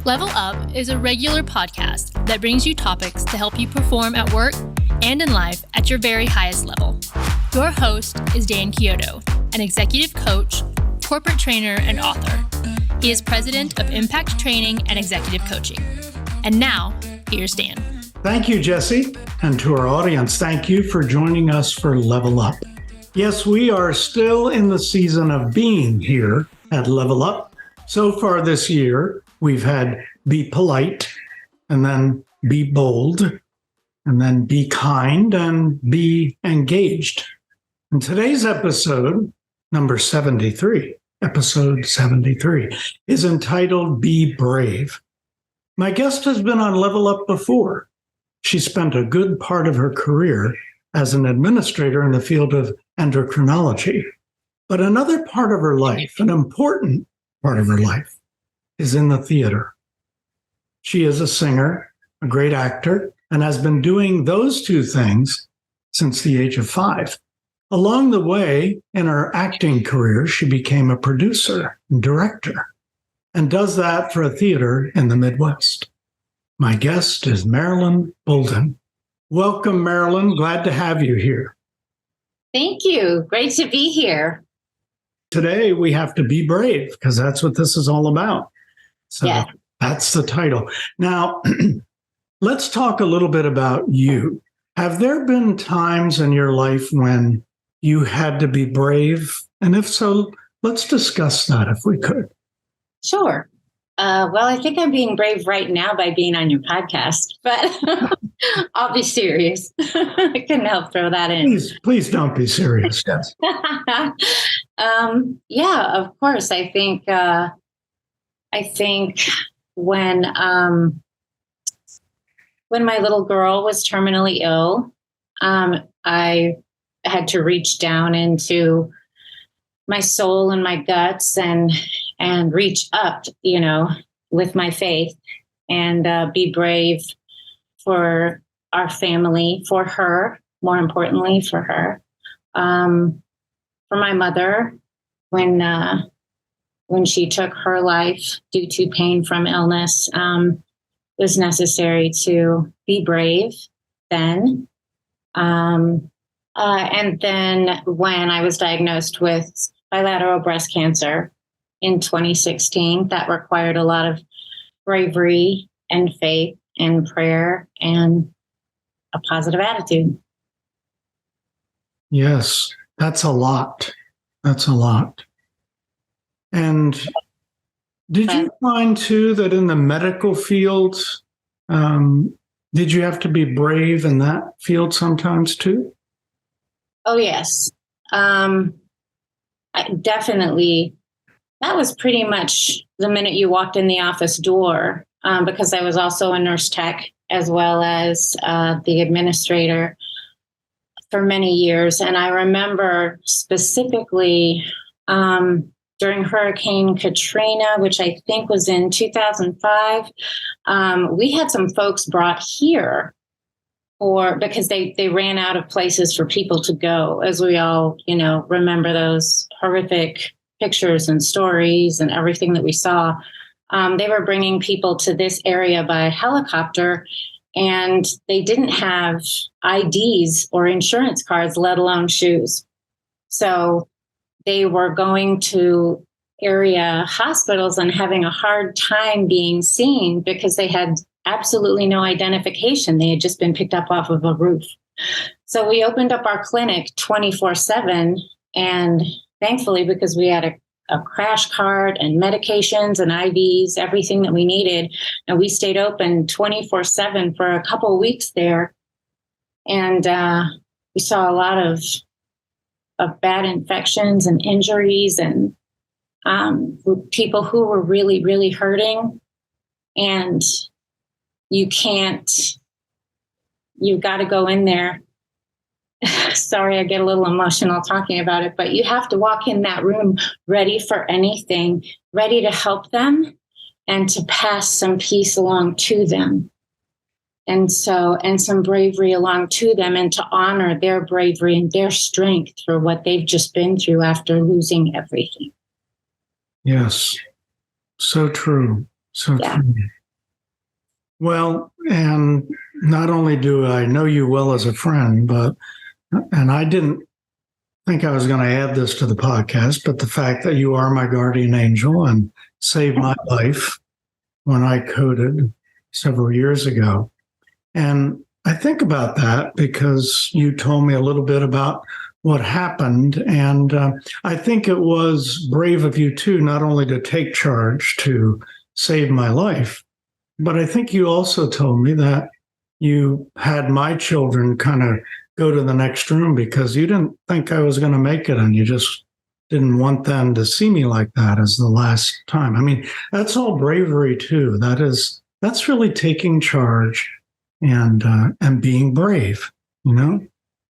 Level Up is a regular podcast that brings you topics to help you perform at work and in life at your very highest level. Your host is Dan Chiodo, an executive coach, corporate trainer, and author. He is president of Impact Training and Executive Coaching. And now, here's Dan. Thank you, Jesse. And to our audience, thank you for joining us for Level Up. Yes, we are still in the season of being here at Level Up. So far this year, we've had Be Polite, and then Be Bold, and then Be Kind, and Be Engaged. And today's episode, number 73, episode 73, is entitled Be Brave. My guest has been on Level Up before. She spent a good part of her career as an administrator in the field of endocrinology. But another part of her life, an important part of her life, is in the theater. She is a singer, a great actor, and has been doing those two things since the age of 5. Along the way, in her acting career, she became a producer and director, and does that for a theater in the Midwest. My guest is Marilyn Bouldin. Welcome, Marilyn. Glad to have you here. Thank you. Great to be here. Today, we have to be brave because that's what this is all about. So yeah. That's the title. Now, let's talk a little bit about you. Have there been times in your life when you had to be brave? And if so, let's discuss that if we could. Sure. Well, I think I'm being brave right now by being on your podcast, but I'll be serious. I couldn't help throw that in. Please don't be serious, Jess. Yeah, of course. I think when my little girl was terminally ill, I had to reach down into my soul and my guts and reach up, with my faith and be brave for our family, for her, more importantly, for her, for my mother, when she took her life due to pain from illness, it was necessary to be brave then. And then when I was diagnosed with bilateral breast cancer in 2016, that required a lot of bravery and faith and prayer and a positive attitude. Yes, that's a lot. That's a lot. And did you find too that in the medical field, did you have to be brave in that field sometimes too? Oh, yes. Definitely. That was pretty much the minute you walked in the office door, because I was also a nurse tech as well as the administrator for many years. And I remember specifically during Hurricane Katrina, which I think was in 2005, we had some folks brought here because they ran out of places for people to go, as we all, remember those horrific pictures and stories and everything that we saw. They were bringing people to this area by helicopter, and they didn't have IDs or insurance cards, let alone shoes. So they were going to area hospitals and having a hard time being seen because they had absolutely no identification. They had just been picked up off of a roof. So we opened up our clinic 24/7, and thankfully, because we had a crash cart and medications and IVs, everything that we needed, and we stayed open 24/7 for a couple of weeks there. And we saw a lot of bad infections and injuries and people who were really, really hurting. And you've got to go in there. Sorry, I get a little emotional talking about it, but you have to walk in that room ready for anything, ready to help them and to pass some peace along to them. And some bravery along to them, and to honor their bravery and their strength for what they've just been through after losing everything. Yes, so true. So Yeah. true. Well, and not only do I know you well as a friend, and I didn't think I was going to add this to the podcast, but the fact that you are my guardian angel and saved my life when I coded several years ago. And I think about that because you told me a little bit about what happened. And I think it was brave of you, too, not only to take charge to save my life, but I think you also told me that you had my children kind of go to the next room because you didn't think I was going to make it and you just didn't want them to see me like that as the last time. I mean, that's all bravery, too. That's really taking charge and being brave, you know?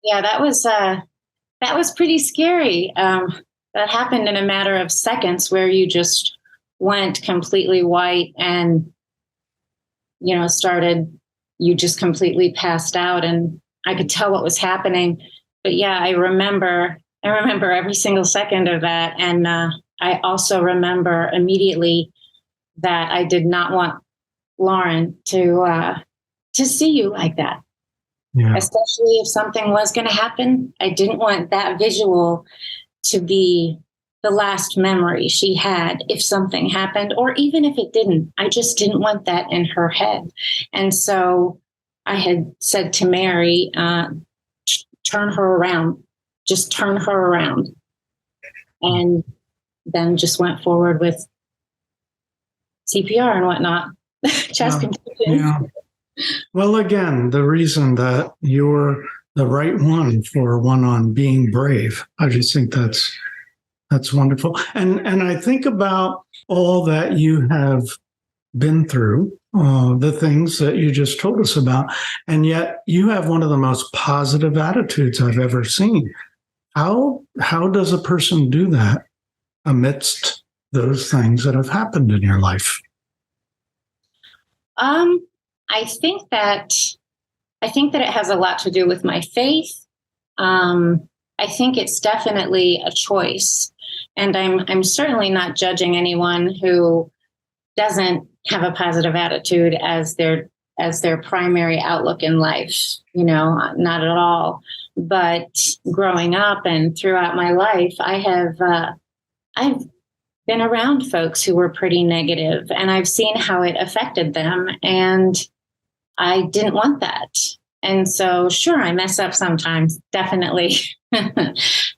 Yeah, that was pretty scary. That happened in a matter of seconds where you just went completely white and, you just completely passed out and I could tell what was happening. But yeah, I remember every single second of that. And I also remember immediately that I did not want Lauren to see you like that. Yeah. Especially if something was going to happen. I didn't want that visual to be the last memory she had if something happened, or even if it didn't. I just didn't want that in her head. And so I had said to Mary, turn her around, just turn her around. And then just went forward with CPR and whatnot, chest compression. Yeah. Well, again, the reason that you're the right one for one on being brave, I just think that's wonderful. And I think about all that you have been through, the things that you just told us about, and yet you have one of the most positive attitudes I've ever seen. How does a person do that amidst those things that have happened in your life? I think that it has a lot to do with my faith. I think it's definitely a choice, and I'm certainly not judging anyone who doesn't have a positive attitude as their primary outlook in life. Not at all. But growing up and throughout my life, I've been around folks who were pretty negative, and I've seen how it affected them, and I didn't want that. And so, sure, I mess up sometimes, definitely.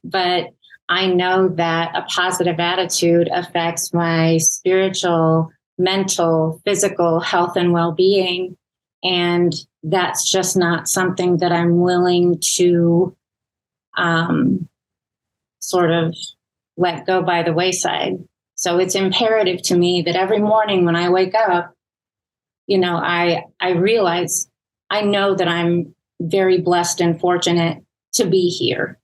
But I know that a positive attitude affects my spiritual, mental, physical health and well-being. And that's just not something that I'm willing to sort of let go by the wayside. So it's imperative to me that every morning when I wake up, I realize, I know that I'm very blessed and fortunate to be here.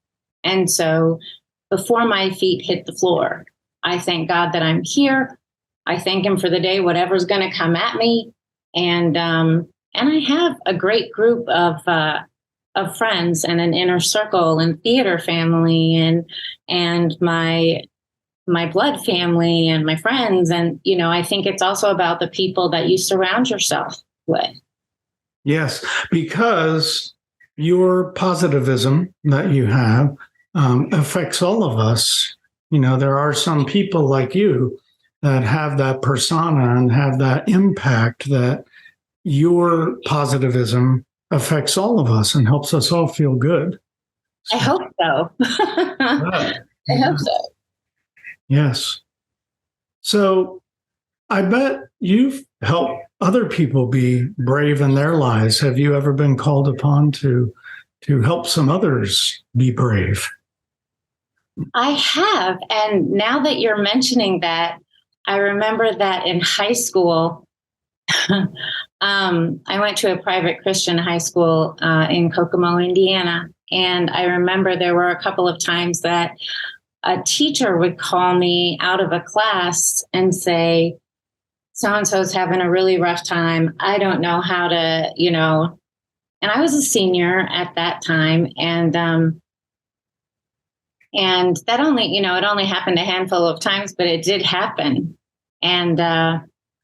And so before my feet hit the floor, I thank God that I'm here. I thank him for the day, whatever's going to come at me. And I have a great group of friends and an inner circle and theater family and my blood family and my friends. And, I think it's also about the people that you surround yourself with. Yes, because your positivism that you have affects all of us. There are some people like you that have that persona and have that impact that your positivism affects all of us and helps us all feel good. I hope so. I hope so. Yes. So I bet you've helped other people be brave in their lives. Have you ever been called upon to help some others be brave? I have. And now that you're mentioning that, I remember that in high school, I went to a private Christian high school in Kokomo, Indiana. And I remember there were a couple of times that a teacher would call me out of a class and say, so-and-so's having a really rough time. I don't know how to, and I was a senior at that time. And that only, it only happened a handful of times, but it did happen. And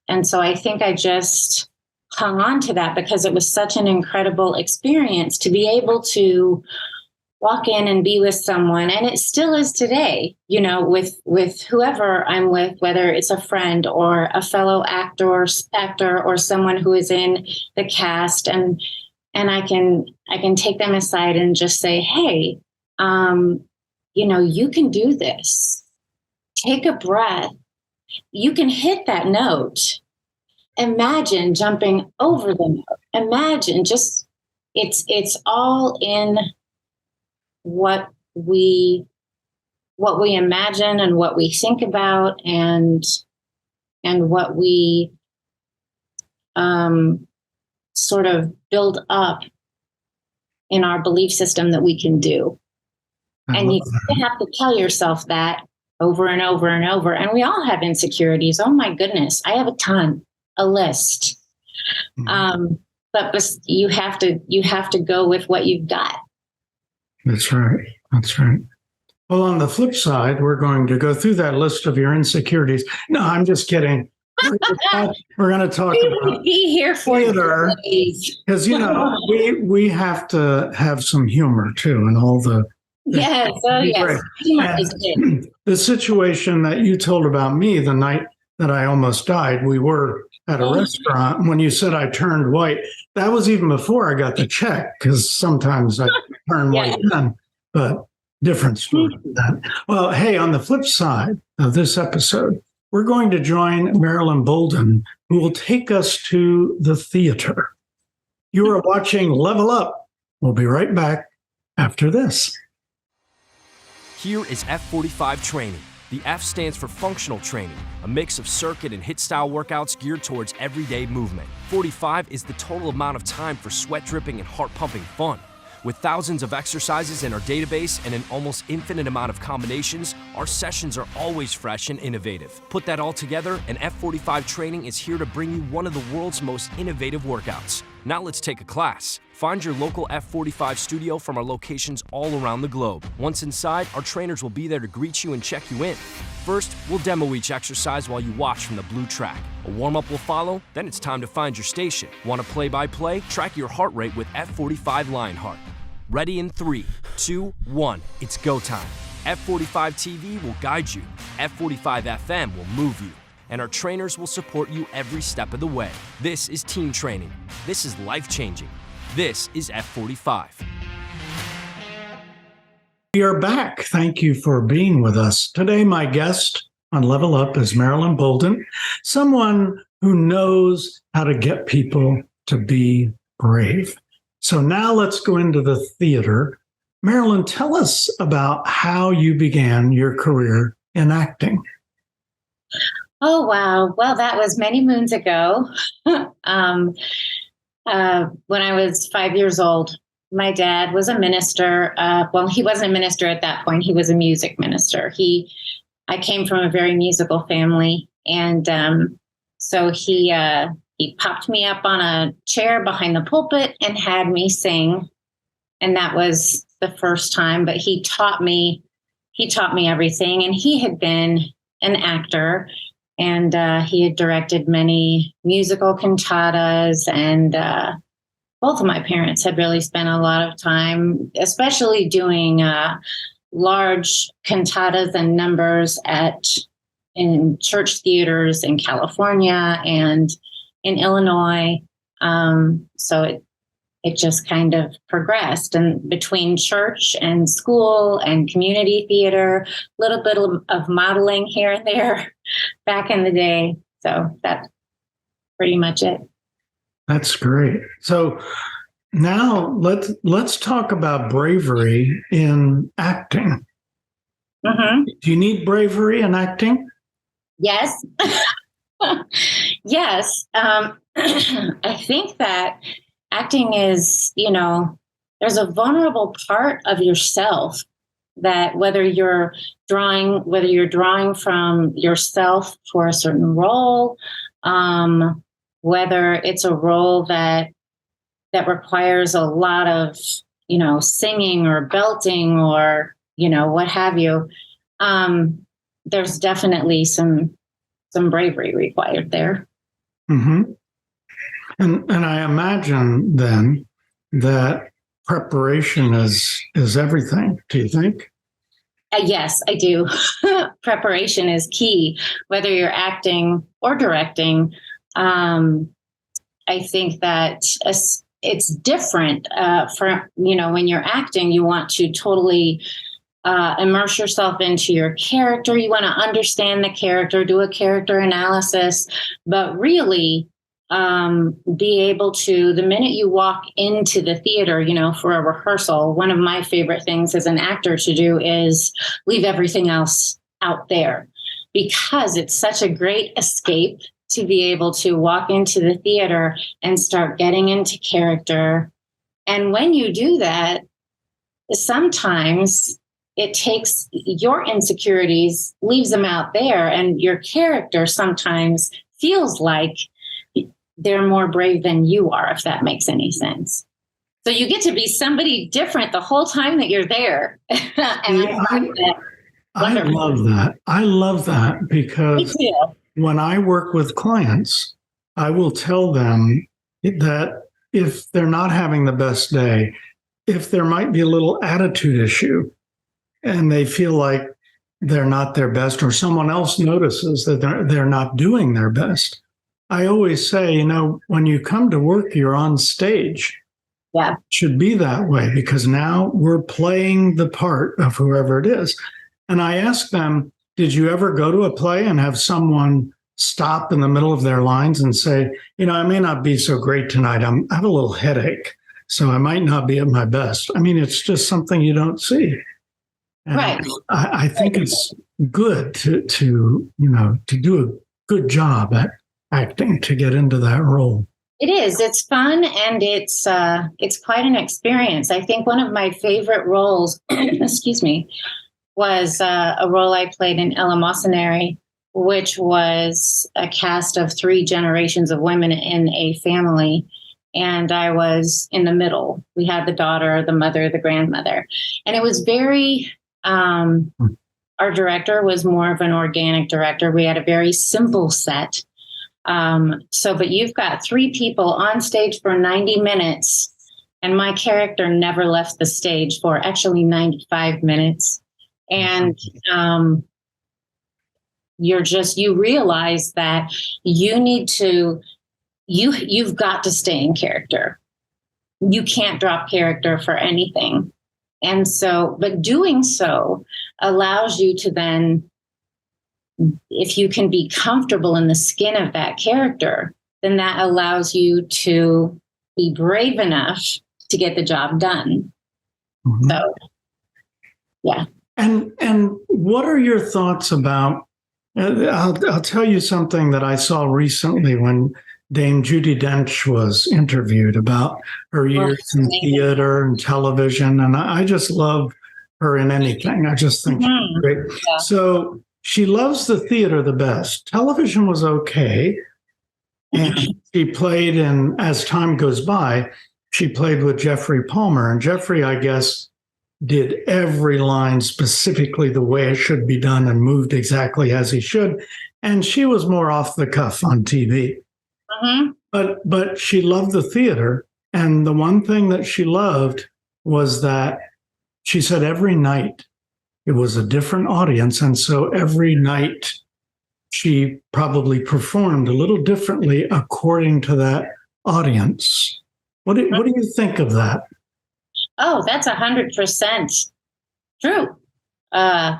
And so I think I just hung on to that because it was such an incredible experience to be able to walk in and be with someone. And it still is today, with whoever I'm with, whether it's a friend or a fellow actor or someone who is in the cast. And I can take them aside and just say, hey, you can do this. Take a breath. You can hit that note. Imagine jumping over the note. Imagine it's all in what we imagine and what we think about and what we sort of build up in our belief system that we can do. And you have to tell yourself that over and over and over. And we all have insecurities. Oh my goodness. I have a list. But you have to go with what you've got. That's right. That's right. Well, on the flip side, we're going to go through that list of your insecurities. No, I'm just kidding. We're going to talk about be here for theater because we have to have some humor too, and all the yes, the situation that you told about me the night that I almost died. We were at a restaurant. When you said I turned white, that was even before I got the check, because sometimes I turn white then, but different story than that. Well, hey, on the flip side of this episode, we're going to join Marilyn Bouldin, who will take us to the theater. You are watching Level Up. We'll be right back after this. Here is F45 training. The F stands for functional training, a mix of circuit and HIIT-style workouts geared towards everyday movement. 45 is the total amount of time for sweat-dripping and heart-pumping fun. With thousands of exercises in our database and an almost infinite amount of combinations, our sessions are always fresh and innovative. Put that all together, and F45 training is here to bring you one of the world's most innovative workouts. Now let's take a class. Find your local F45 studio from our locations all around the globe. Once inside, our trainers will be there to greet you and check you in. First, we'll demo each exercise while you watch from the blue track. A warm-up will follow, then it's time to find your station. Want to play-by-play? Track your heart rate with F45 Lionheart. Ready in 3, 2, 1, it's go time. F45 TV will guide you. F45 FM will move you. And our trainers will support you every step of the way. This is team training. This is life-changing. This is F45. We are back. Thank you for being with us. Today, my guest on Level Up is Marilyn Bouldin, someone who knows how to get people to be brave. So now let's go into the theater. Marilyn, tell us about how you began your career in acting. Oh, wow. Well, that was many moons ago. When I was 5 years old, my dad was a minister. Well, he wasn't a minister at that point. He was a music minister. I came from a very musical family. And so he popped me up on a chair behind the pulpit and had me sing. And that was the first time, but he taught me everything. And he had been an actor, and he had directed many musical cantatas, and both of my parents had really spent a lot of time, especially doing large cantatas and numbers in church theaters in California and in Illinois. So it just kind of progressed, and between church and school and community theater, a little bit of modeling here and there back in the day. So that's pretty much it. That's great. So now let's talk about bravery in acting. Mm-hmm. Do you need bravery in acting? Yes. Yes. I think that acting is, there's a vulnerable part of yourself that whether you're drawing from yourself for a certain role, whether it's a role that requires a lot of, singing or belting or, what have you, there's definitely some bravery required there. Mm-hmm. And I imagine then that preparation is everything. Do you think? Yes, I do. Preparation is key, whether you're acting or directing. I think that it's different for, when you're acting, you want to totally immerse yourself into your character. You want to understand the character, do a character analysis, but really be able to, the minute you walk into the theater, for a rehearsal, one of my favorite things as an actor to do is leave everything else out there, because it's such a great escape to be able to walk into the theater and start getting into character. And when you do that, sometimes it takes your insecurities, leaves them out there, and your character sometimes feels like they're more brave than you are, if that makes any sense. So you get to be somebody different the whole time that you're there. And I love that. I love that because when I work with clients, I will tell them that if they're not having the best day, if there might be a little attitude issue and they feel like they're not their best, or someone else notices that they're not doing their best, I always say, when you come to work, you're on stage. Yeah. It should be that way, because now we're playing the part of whoever it is. And I ask them, did you ever go to a play and have someone stop in the middle of their lines and say, I may not be so great tonight. I have a little headache, so I might not be at my best. I mean, it's just something you don't see. And right. I think it's good to do a good job at acting, to get into that role. It is. It's fun, and it's quite an experience. I think one of my favorite roles, excuse me, was a role I played in Eleemosynary, which was a cast of 3 generations of women in a family. And I was in the middle. We had the daughter, the mother, the grandmother. And it was very, our director was more of an organic director. We had a very simple set. But you've got 3 people on stage for 90 minutes, and my character never left the stage for actually 95 minutes. And you realize that you need to, you've got to stay in character. You can't drop character for anything. And so, but doing so allows you to then, if you can be comfortable in the skin of that character, then that allows you to be brave enough to get the job done. Mm-hmm. So, yeah. And what are your thoughts about, I'll tell you something that I saw recently when Dame Judi Dench was interviewed about her years in theater and television. And I just love her in anything. I just think she's great. Yeah. So she loves the theater the best. Television was okay. And she played in, as time goes by, she played with Jeffrey Palmer. And Jeffrey, I guess, did every line specifically the way it should be done and moved exactly as he should. And she was more off the cuff on TV. Mm-hmm. But she loved the theater. And the one thing that she loved was that she said every night it was a different audience. And so every night she probably performed a little differently according to that audience. What do you think of that? Oh, that's 100% true. And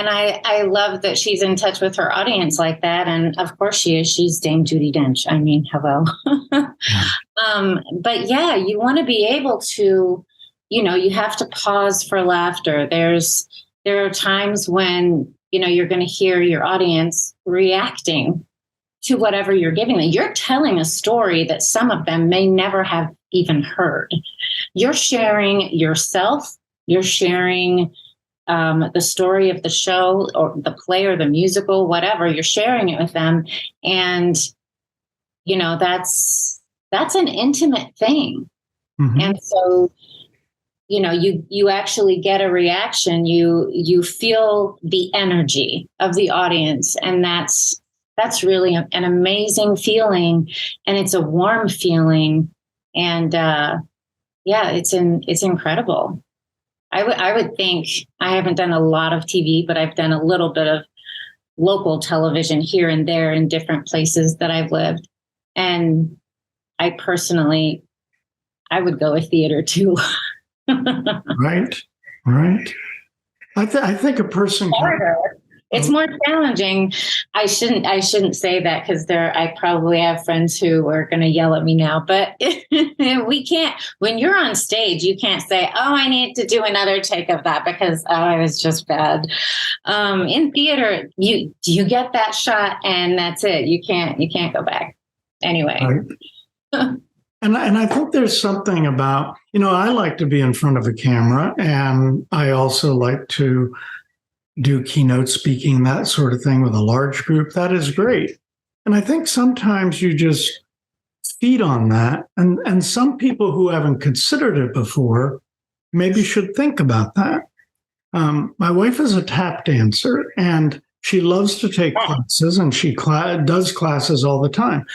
I love that she's in touch with her audience like that. And of course she is. She's Dame Judi Dench. I mean, hello. But yeah, you want to be able to, you have to pause for laughter. There are times when, you're going to hear your audience reacting to whatever you're giving them. You're telling a story that some of them may never have even heard. You're sharing yourself. You're sharing the story of the show or the play or the musical, whatever. You're sharing it with them. And, that's an intimate thing. Mm-hmm. And so, you actually get a reaction. You feel the energy of the audience. And that's that's really an amazing feeling, and it's a warm feeling. And it's incredible. I would think, I haven't done a lot of TV, but I've done a little bit of local television here and there in different places that I've lived. And I personally, I would go with theater too. Right. I think a person harder. It's more challenging. I shouldn't say that, because I probably have friends who are going to yell at me now, but we can't, when you're on stage, you can't say, oh, I need to do another take of that because it was just bad. In theater, you get that shot and that's it. You can't go back anyway. Right. And I think there's something about, I like to be in front of a camera, and I also like to do keynote speaking, that sort of thing with a large group. That is great. And I think sometimes you just feed on that. And some people who haven't considered it before maybe should think about that. My wife is a tap dancer, and she loves to take classes, and she does classes all the time.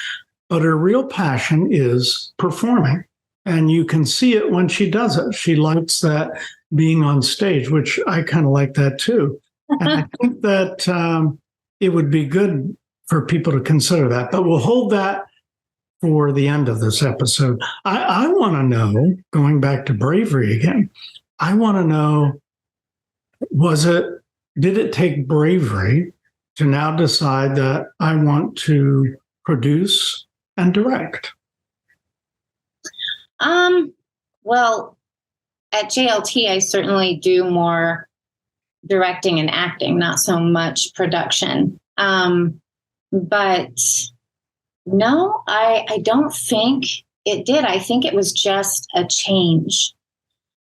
But her real passion is performing. And you can see it when she does it. She likes that being on stage, which I kind of like that too. And I think that it would be good for people to consider that. But we'll hold that for the end of this episode. I want to know, going back to bravery again, I want to know, did it take bravery to now decide that I want to produce and direct? Well, at JLT, I certainly do more directing and acting, not so much production. But no, I don't think it did. I think it was just a change.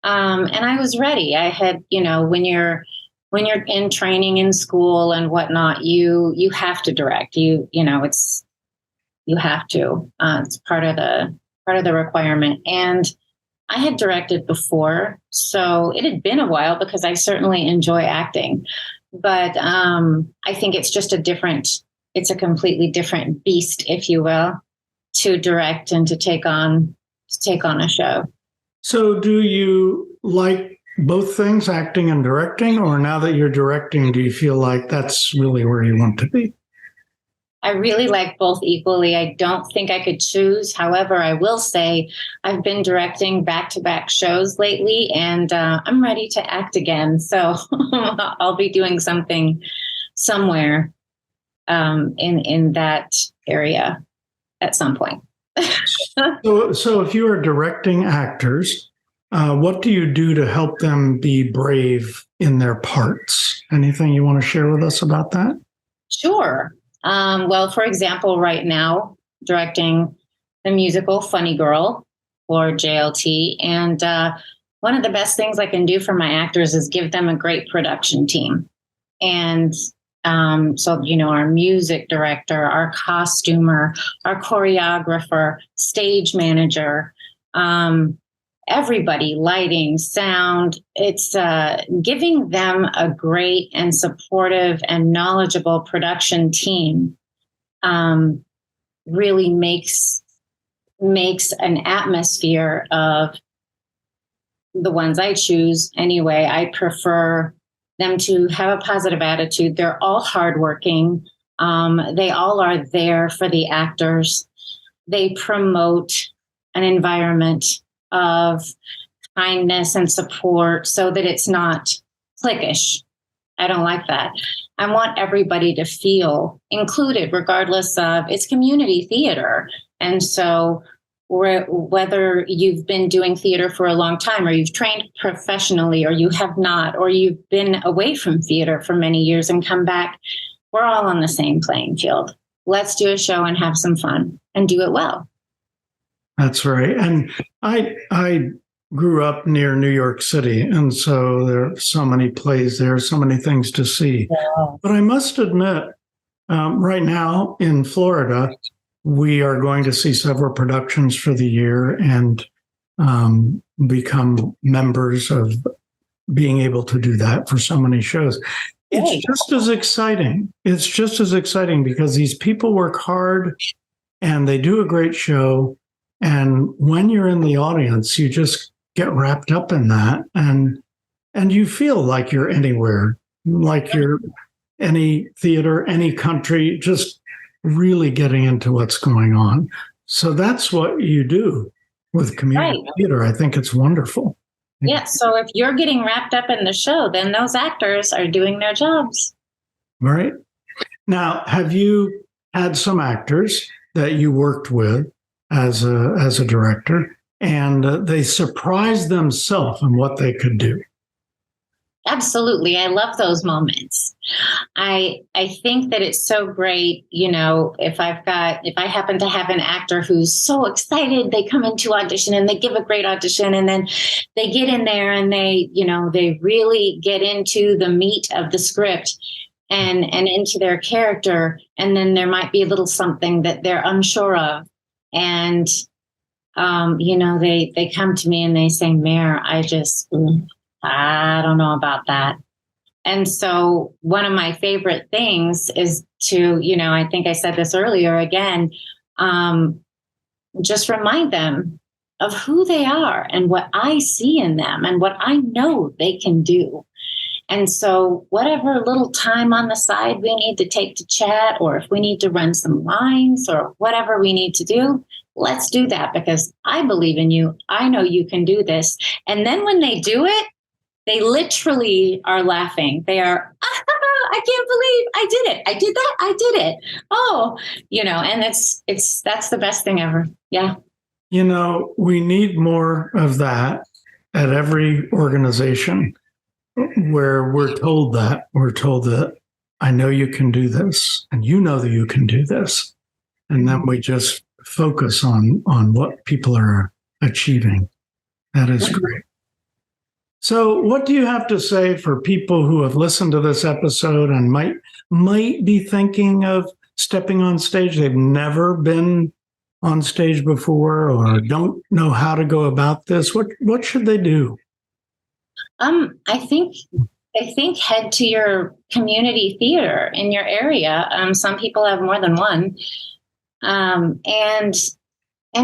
And I was ready. I had, when you're in training in school and whatnot, you have to direct. You have to. It's part of the requirement. And I had directed before, so it had been a while because I certainly enjoy acting. But I think it's just it's a completely different beast, if you will, to direct and to take on a show. So do you like both things, acting and directing, or now that you're directing, do you feel like that's really where you want to be? I really like both equally. I don't think I could choose. However, I will say I've been directing back-to-back shows lately, and I'm ready to act again. So I'll be doing something somewhere in that area at some point. So if you are directing actors, what do you do to help them be brave in their parts? Anything you want to share with us about that? Sure. Well, for example, right now, directing the musical Funny Girl for JLT. And one of the best things I can do for my actors is give them a great production team. And so, our music director, our costumer, our choreographer, stage manager, everybody, lighting, sound. It's giving them a great and supportive and knowledgeable production team really makes an atmosphere of the ones I choose. Anyway, I prefer them to have a positive attitude. They're all hardworking. They all are there for the actors. They promote an environment of kindness and support so that it's not cliquish. I don't like that. I want everybody to feel included, regardless of it's community theater. And so whether you've been doing theater for a long time, or you've trained professionally, or you have not, or you've been away from theater for many years and come back, we're all on the same playing field. Let's do a show and have some fun and do it well. That's right. And I grew up near New York City, and so there are so many plays there, so many things to see. Yeah. But I must admit, right now in Florida, we are going to see several productions for the year and become members of being able to do that for so many shows. It's just as exciting. It's just as exciting because these people work hard and they do a great show. And when you're in the audience, you just get wrapped up in that, and you feel like you're anywhere, like you're any theater, any country, just really getting into what's going on. So that's what you do with community theater. I think it's wonderful. Yeah. So if you're getting wrapped up in the show, then those actors are doing their jobs. Right. Now, have you had some actors that you worked with as a director, and they surprised themselves in what they could do? Absolutely. I love those moments. I think that it's so great, if I happen to have an actor who's so excited, they come into audition and they give a great audition, and then they get in there and they really get into the meat of the script and into their character. And then there might be a little something that they're unsure of. And, they come to me and they say, Mayor, I don't know about that. And so one of my favorite things is to, I think I said this earlier again, just remind them of who they are and what I see in them and what I know they can do. And so whatever little time on the side we need to take to chat, or if we need to run some lines or whatever we need to do, let's do that, because I believe in you. I know you can do this. And then when they do it, they literally are laughing. They are, I can't believe I did it. I did that. I did it. Oh, and that's the best thing ever. Yeah. We need more of that at every organization, where we're told that I know you can do this, and you know that you can do this. And then we just focus on what people are achieving. That is great. So what do you have to say for people who have listened to this episode and might be thinking of stepping on stage? They've never been on stage before, or don't know how to go about this. What should they do? I think head to your community theater in your area. Some people have more than one, and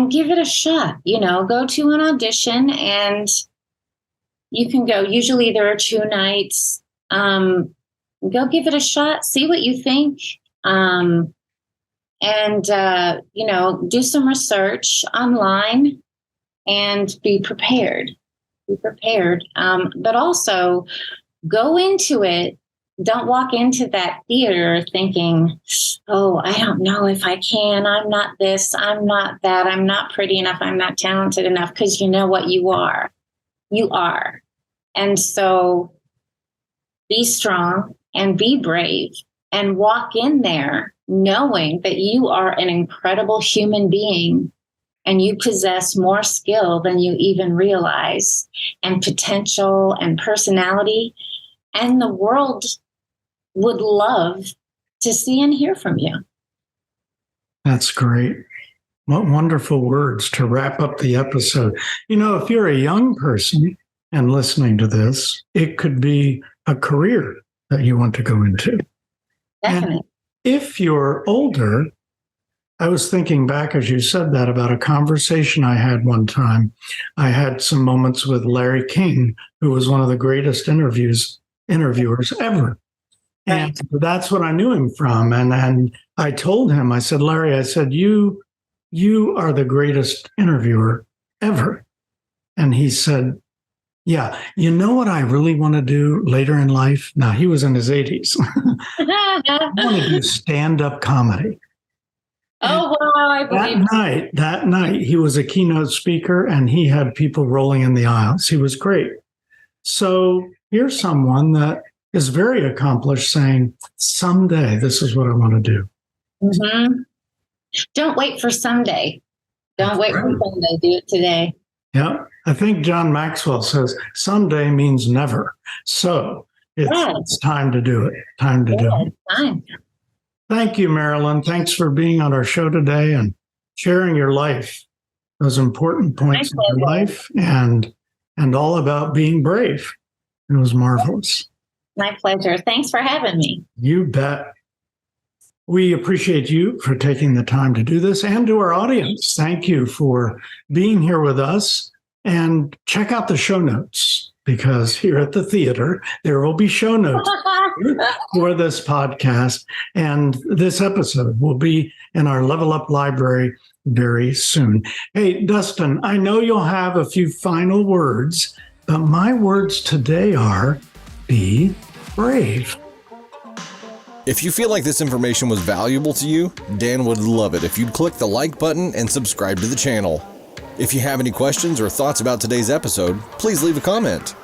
give it a shot. Go to an audition, and you can go. Usually there are 2 nights. Go give it a shot. See what you think. Do some research online and be prepared. But also go into it. Don't walk into that theater thinking, oh, I don't know if I can. I'm not this. I'm not that. I'm not pretty enough. I'm not talented enough. Because you know what you are. You are. And so be strong and be brave and walk in there knowing that you are an incredible human being and you possess more skill than you even realize, and potential and personality. And the world would love to see and hear from you. That's great. What wonderful words to wrap up the episode. If you're a young person and listening to this, it could be a career that you want to go into. Definitely. And if you're older, I was thinking back as you said that about a conversation I had one time. I had some moments with Larry King, who was one of the greatest interviewers ever. And that's what I knew him from. And I told him, I said, Larry, I said, you are the greatest interviewer ever. And he said, yeah, you know what I really want to do later in life? Now, he was in his 80s. I want to do stand-up comedy. Oh, wow, I believe that night, he was a keynote speaker and he had people rolling in the aisles. He was great. So here's someone that is very accomplished saying, someday this is what I want to do. Mm-hmm. Don't wait for someday. Don't wait for someday. Do it today. Yeah. I think John Maxwell says someday means never. So it's time to do it. Time to do it. Time. Thank you, Marilyn. Thanks for being on our show today and sharing your life, those important points in your life, and all about being brave. It was marvelous. My pleasure. Thanks for having me. You bet. We appreciate you for taking the time to do this, and to our audience. Thank you for being here with us. And check out the show notes, because here at the theater, there will be show notes for this podcast. And this episode will be in our Level Up library very soon. Hey, Dustin, I know you'll have a few final words, but my words today are be brave. If you feel like this information was valuable to you, Dan would love it if you'd click the like button and subscribe to the channel. If you have any questions or thoughts about today's episode, please leave a comment.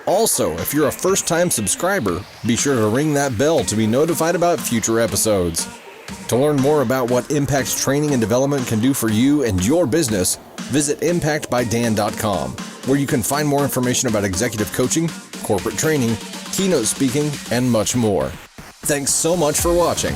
Also, if you're a first-time subscriber, be sure to ring that bell to be notified about future episodes. To learn more about what Impact's training and development can do for you and your business, visit impactbydan.com, where you can find more information about executive coaching, corporate training, keynote speaking, and much more. Thanks so much for watching.